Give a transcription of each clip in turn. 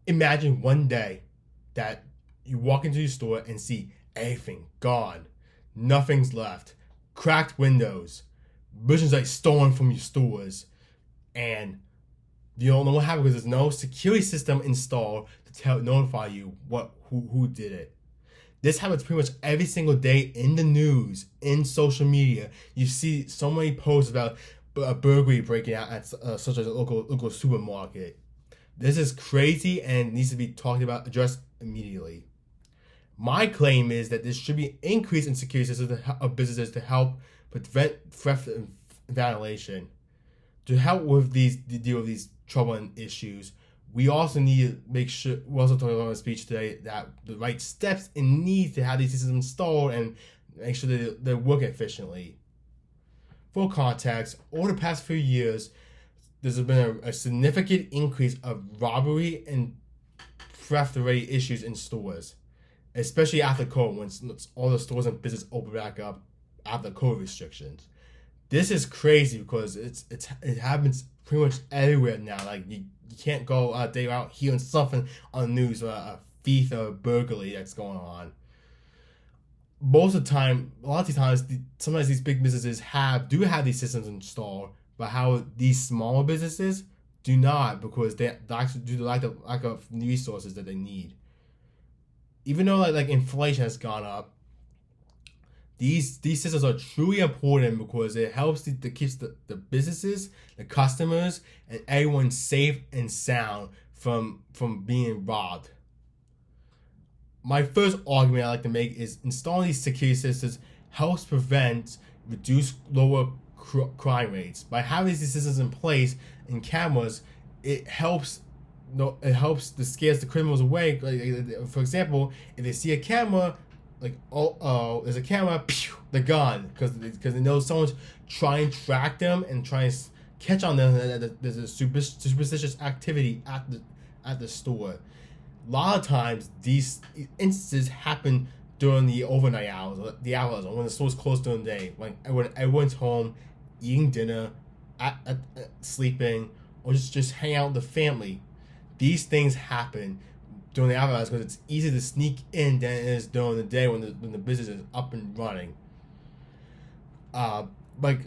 Imagine one day that you walk into your store and see everything gone, nothing's left, cracked windows, merchandise stolen from your stores, and you don't know what happened because there's no security system installed to notify you who did it. This happens pretty much every single day in the news, in social media. You see so many posts about a burglary breaking out at such as a local supermarket. This is crazy and needs to be talked about, addressed immediately. My claim is that there should be an increase in security systems of businesses to help prevent theft and vandalism. To help with these deal with these troubling issues, we also need to make sure we also talked about in the speech today that the right steps and needs to have these systems installed and make sure that they work efficiently. For context, over the past few years, there's been a significant increase of robbery and theft-related issues in stores, especially after COVID, when all the stores and business open back up after COVID restrictions. This is crazy because it happens pretty much everywhere now. Like you can't go a day out hearing something on the news about a thief or a burglary that's going on. Most of the time, a lot of the times, sometimes these big businesses do have these systems installed, but how these smaller businesses do not because they actually due to lack of resources that they need. Even though like inflation has gone up, these systems are truly important because it helps to keeps the businesses, the customers, and everyone safe and sound from being robbed. My first argument I like to make is installing these security systems helps reduce lower crime rates. By having these systems in place and cameras, it helps no, it helps to scares the criminals away. Like, for example, if they see a camera, like there's a camera, pew, they're gone because they know someone's trying to track them and trying to catch on them. That there's a superstitious activity at the store. A lot of times these instances happen during the overnight hours, the hours when the store's closed during the day, when everyone's home, eating dinner, sleeping, or just hang out with the family. These things happen during the hours because it's easier to sneak in than it is during the day when the business is up and running. One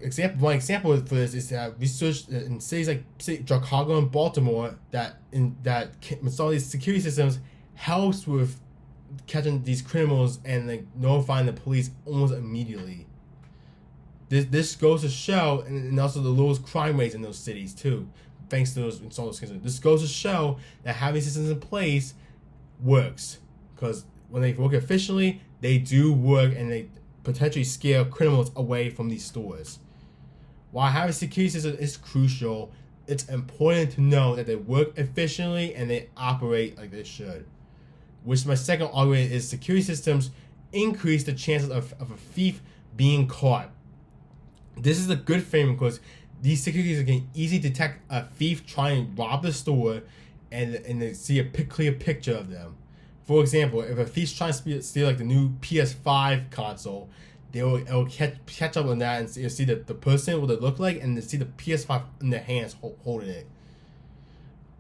example for this is that research in cities like Chicago and Baltimore that install these security systems helps with catching these criminals and like notifying the police almost immediately. This goes to show, and also the lowest crime rates in those cities too, thanks to those installed systems. This goes to show that having systems in place works because when they work efficiently, they do work and they potentially scare criminals away from these stores. While having security systems is crucial, it's important to know that they work efficiently and they operate like they should. Which my second argument is security systems increase the chances of a thief being caught. This is a good thing because these security systems can easily detect a thief trying to rob the store and they see a clear picture of them. For example, if a thief's trying to steal like the new PS5 console, it will catch up on that and see the person what it look like and see the PS5 in their hands holding it.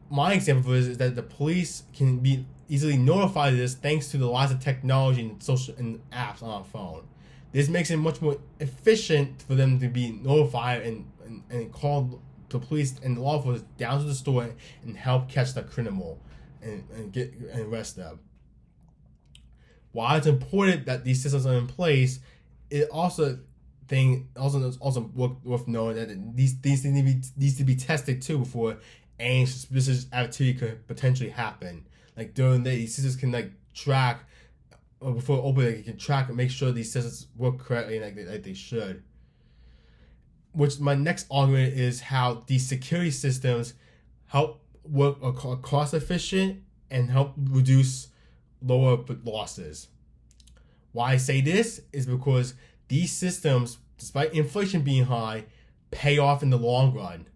My example for this is that the police can be easily notified of this thanks to the lots of technology and social and apps on our phone. This makes it much more efficient for them to be notified and call the police and the law enforcement down to the store and help catch the criminal and arrest them. While it's important that these systems are in place, it also worth knowing that these needs to be tested too before any suspicious activity could potentially happen. Like during the day, these systems can like track before opening, you can track and make sure these systems work correctly and like they should. Which my next argument is how these security systems help work cost efficient and help reduce lower losses. Why I say this is because these systems, despite inflation being high, pay off in the long run.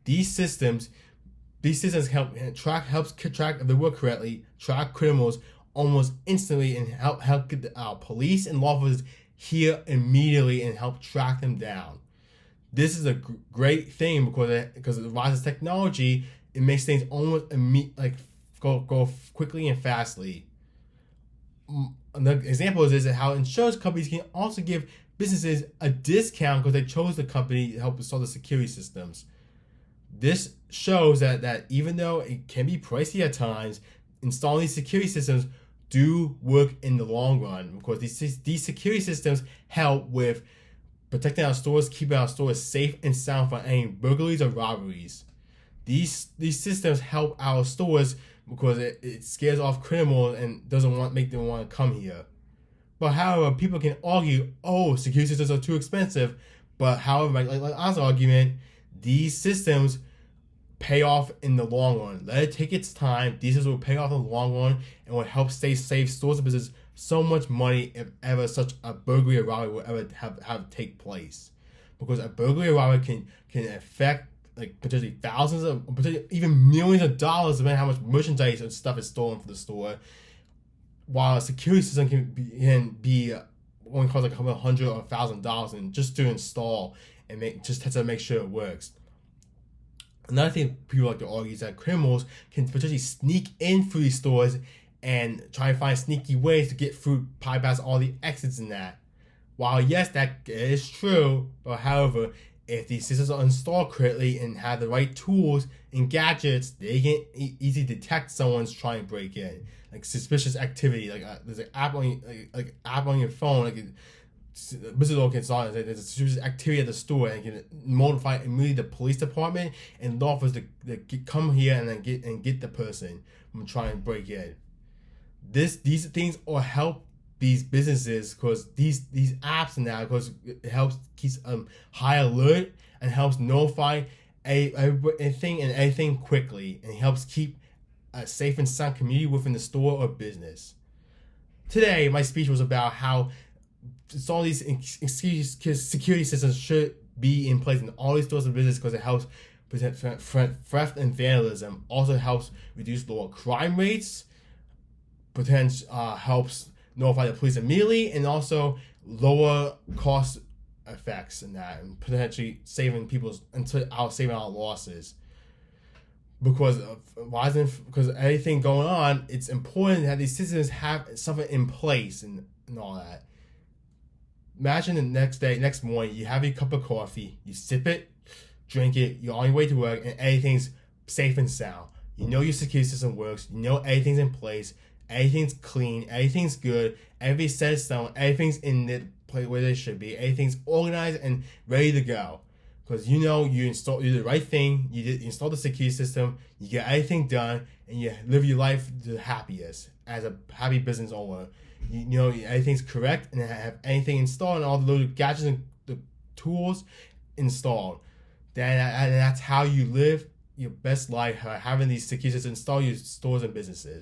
These systems helps track if they work correctly, track criminals almost instantly and help get police and law enforcement here immediately and help track them down. This is a great thing because of the rise of technology. It makes things almost go quickly and fastly. Another example is how insurance companies can also give businesses a discount because they chose the company to help install the security systems. This shows that even though it can be pricey at times, installing these security systems do work in the long run, because these security systems help with protecting our stores, keeping our stores safe and sound from any burglaries or robberies. These systems help our stores because it scares off criminals and doesn't make them want to come here. But however, people can argue, oh, security systems are too expensive. But however, like Oz's argument, these systems pay off in the long run. Let it take its time. These systems will pay off in the long run and will help save stores and businesses so much money if ever such a burglary or robbery will ever have take place. Because a burglary or robbery can affect like potentially thousands of, potentially even millions of dollars, depending on how much merchandise and stuff is stolen from the store. While a security system can be only cost like a couple $100 or $1,000 and just to install and to make sure it works. Another thing people like to argue is that criminals can potentially sneak in through these stores and try and find sneaky ways to get through, bypass all the exits in that. While yes, that is true, but however, if these systems are installed correctly and have the right tools and gadgets, they can easily detect someone's trying to break in, like suspicious activity. Like there's an app on app on your phone, like business owner can saw there's a suspicious activity at the store and can notify immediately the police department and law enforcement to come here and then get the person from trying to break in. These things all help these businesses because these apps now, because it helps keeps high alert and helps notify anything and everything quickly, and helps keep a safe and sound community within the store or business. Today, my speech was about how all these security systems should be in place in all these stores and businesses because it helps prevent theft and vandalism. Also helps reduce lower crime rates. Helps notify the police immediately, and also lower cost effects in that, and potentially saving our losses. Because everything going on, it's important that these systems have something in place and all that. Imagine the next morning, you have your cup of coffee, you sip it, drink it, you're on your way to work, and everything's safe and sound. You know your security system works, you know everything's in place, everything's clean, everything's good, everything's set in stone, everything's in the place where they should be, everything's organized and ready to go. Because you know you do the right thing, you install the security system, you get everything done, and you live your life the happiest as a happy business owner. You know everything's correct and have anything installed and all the little gadgets and the tools installed. And that's how you live your best life, having these security systems installed in your stores and businesses.